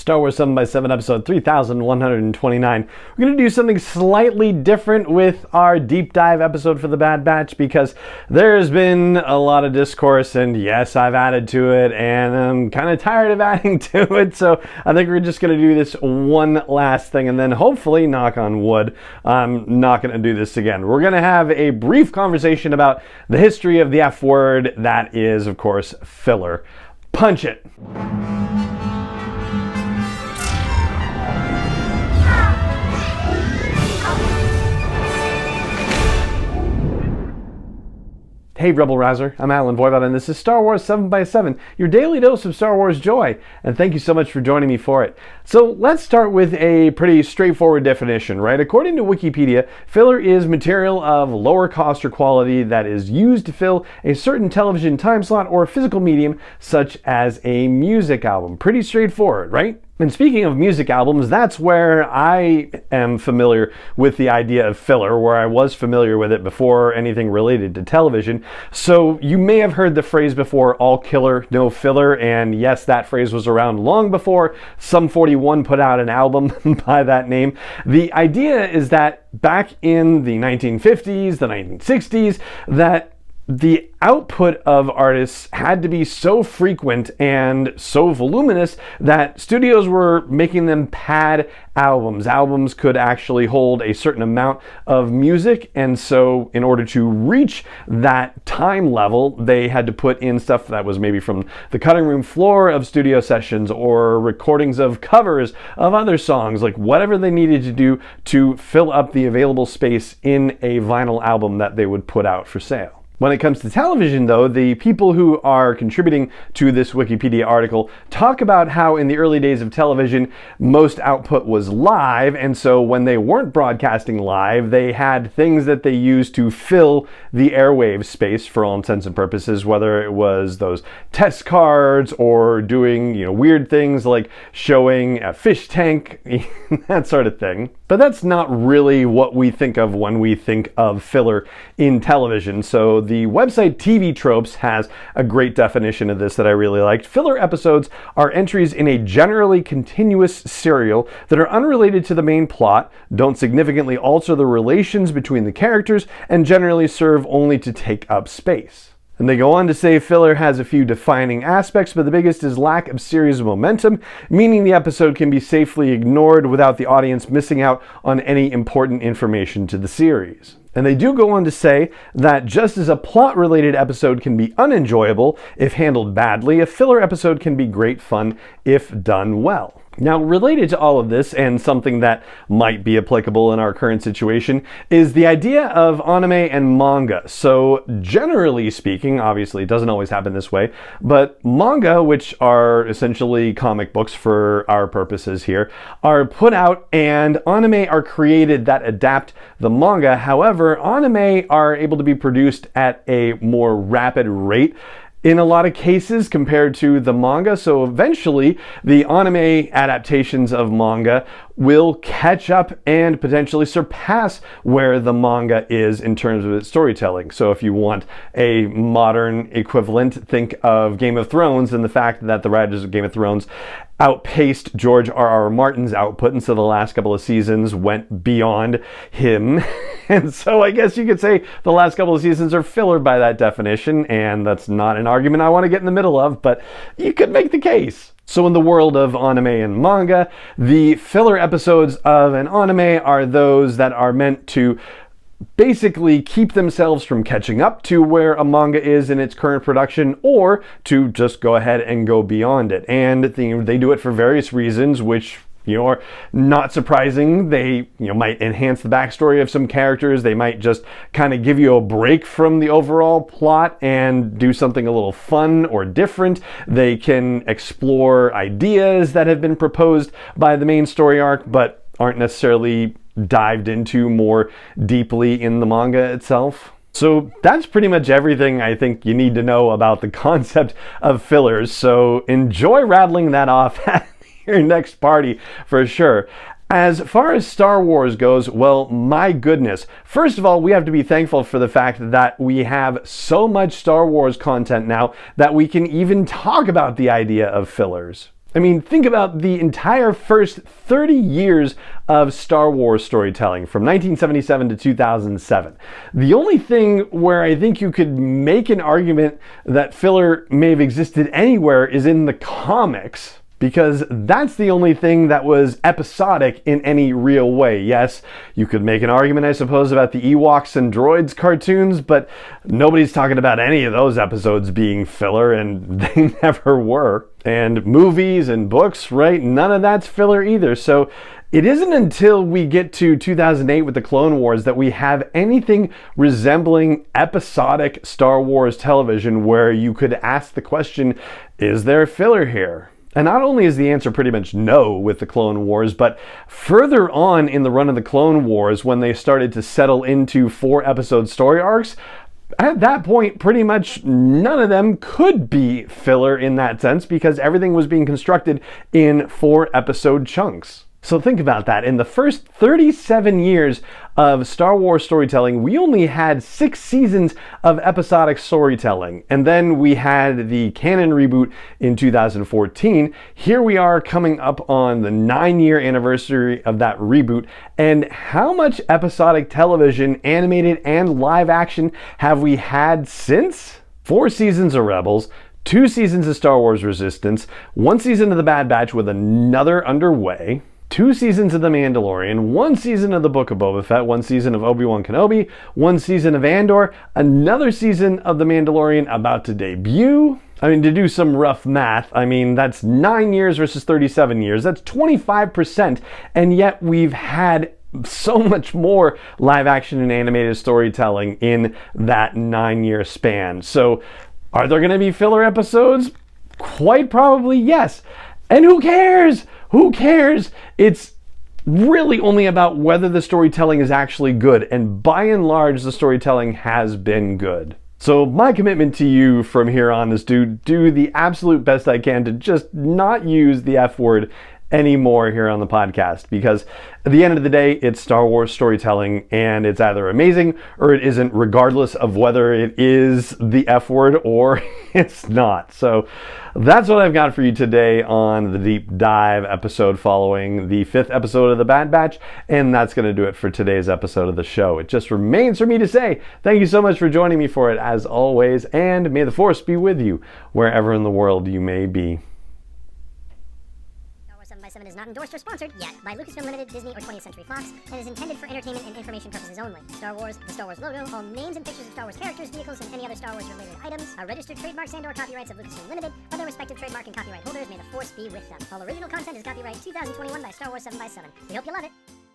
Star Wars 7x7 episode 3129. We're going to do something slightly different with our deep dive episode for the Bad Batch because there's been a lot of discourse, and yes, I've added to it and I'm kind of tired of adding to it, so I think we're just going to do this one last thing and then hopefully, knock on wood, I'm not going to do this again. We're going to have a brief conversation about the history of the F word, that is, of course, filler. Punch it! Hey Rebel Rouser, I'm Alan Voivod and this is Star Wars 7x7, your daily dose of Star Wars joy, and thank you so much for joining me for it. So let's start with a pretty straightforward definition, right? According to Wikipedia, filler is material of lower cost or quality that is used to fill a certain television time slot or physical medium, such as a music album. Pretty straightforward, right? And speaking of music albums, that's where I am familiar with the idea of filler, where I was familiar with it before anything related to television. So you may have heard the phrase before, all killer, no filler, and yes, that phrase was around long before Sum 41 put out an album by that name. The idea is that back in the 1950s, the 1960s, that the output of artists had to be so frequent and so voluminous that studios were making them pad albums. Albums could actually hold a certain amount of music, and so in order to reach that time level, they had to put in stuff that was maybe from the cutting room floor of studio sessions or recordings of covers of other songs, like whatever they needed to do to fill up the available space in a vinyl album that they would put out for sale. When it comes to television, though, the people who are contributing to this Wikipedia article talk about how in the early days of television, most output was live, and so when they weren't broadcasting live, they had things that they used to fill the airwave space for all intents and purposes, whether it was those test cards or doing, weird things like showing a fish tank, that sort of thing. But that's not really what we think of when we think of filler in television. So the website TV Tropes has a great definition of this that I really liked. Filler episodes are entries in a generally continuous serial that are unrelated to the main plot, don't significantly alter the relations between the characters, and generally serve only to take up space. And they go on to say filler has a few defining aspects, but the biggest is lack of series momentum, meaning the episode can be safely ignored without the audience missing out on any important information to the series. And they do go on to say that just as a plot-related episode can be unenjoyable if handled badly, a filler episode can be great fun if done well. Now, related to all of this, and something that might be applicable in our current situation, is the idea of anime and manga. So, generally speaking, obviously it doesn't always happen this way, but manga, which are essentially comic books for our purposes here, are put out, and anime are created that adapt the manga. However, anime are able to be produced at a more rapid rate in a lot of cases compared to the manga, so eventually the anime adaptations of manga will catch up and potentially surpass where the manga is in terms of its storytelling. So if you want a modern equivalent, think of Game of Thrones and the fact that the writers of Game of Thrones outpaced George R.R. Martin's output, and so the last couple of seasons went beyond him. And so I guess you could say the last couple of seasons are filler by that definition, and that's not an argument I want to get in the middle of, but you could make the case. So in the world of anime and manga, the filler episodes of an anime are those that are meant to basically keep themselves from catching up to where a manga is in its current production, or to just go ahead and go beyond it. And they do it for various reasons, which are not surprising. They might enhance the backstory of some characters. They might just kind of give you a break from the overall plot and do something a little fun or different. They can explore ideas that have been proposed by the main story arc, but aren't necessarily dived into more deeply in the manga itself. So that's pretty much everything I think you need to know about the concept of fillers. So enjoy rattling that off at your next party for sure. As far as Star Wars goes, well, my goodness. First of all, we have to be thankful for the fact that we have so much Star Wars content now that we can even talk about the idea of fillers. I mean, think about the entire first 30 years of Star Wars storytelling from 1977 to 2007. The only thing where I think you could make an argument that filler may have existed anywhere is in the comics, because that's the only thing that was episodic in any real way. Yes, you could make an argument, I suppose, about the Ewoks and Droids cartoons, but nobody's talking about any of those episodes being filler, and they never were. And movies and books, right? None of that's filler either. So it isn't until we get to 2008 with the Clone Wars that we have anything resembling episodic Star Wars television where you could ask the question, is there filler here? And not only is the answer pretty much no with the Clone Wars, but further on in the run of the Clone Wars, when they started to settle into 4-episode story arcs, at that point, pretty much none of them could be filler in that sense, because everything was being constructed in 4-episode chunks. So think about that. In the first 37 years of Star Wars storytelling, we only had 6 seasons of episodic storytelling. And then we had the canon reboot in 2014. Here we are coming up on the 9-year anniversary of that reboot. And how much episodic television, animated and live action, have we had since? 4 seasons of Rebels, 2 seasons of Star Wars Resistance, 1 season of The Bad Batch with another underway, 2 seasons of The Mandalorian, 1 season of The Book of Boba Fett, 1 season of Obi-Wan Kenobi, 1 season of Andor, another season of The Mandalorian about to debut. I mean, to do some rough math, I mean, that's 9 years versus 37 years. That's 25%, and yet we've had so much more live action and animated storytelling in that 9-year span. So, are there going to be filler episodes? Quite probably yes. And who cares? Who cares? It's really only about whether the storytelling is actually good, and by and large, the storytelling has been good. So my commitment to you from here on is to do the absolute best I can to just not use the F word anymore here on the podcast, because at the end of the day, it's Star Wars storytelling, and it's either amazing or it isn't, regardless of whether it is the F word or it's not. So that's what I've got for you today on the deep dive episode following the 5th episode of The Bad Batch, and that's going to do it for today's episode of the show. It just remains for me to say thank you so much for joining me for it, as always, and may the Force be with you wherever in the world you may be. 7 is not endorsed or sponsored yet by Lucasfilm Limited, Disney, or 20th Century Fox, and is intended for entertainment and information purposes only. Star Wars, the Star Wars logo, all names and pictures of Star Wars characters, vehicles, and any other Star Wars-related items are registered trademarks and/or copyrights of Lucasfilm Limited, or their respective trademark and copyright holders. May the Force be with them. All original content is copyright 2021 by Star Wars 7 by 7. We hope you love it.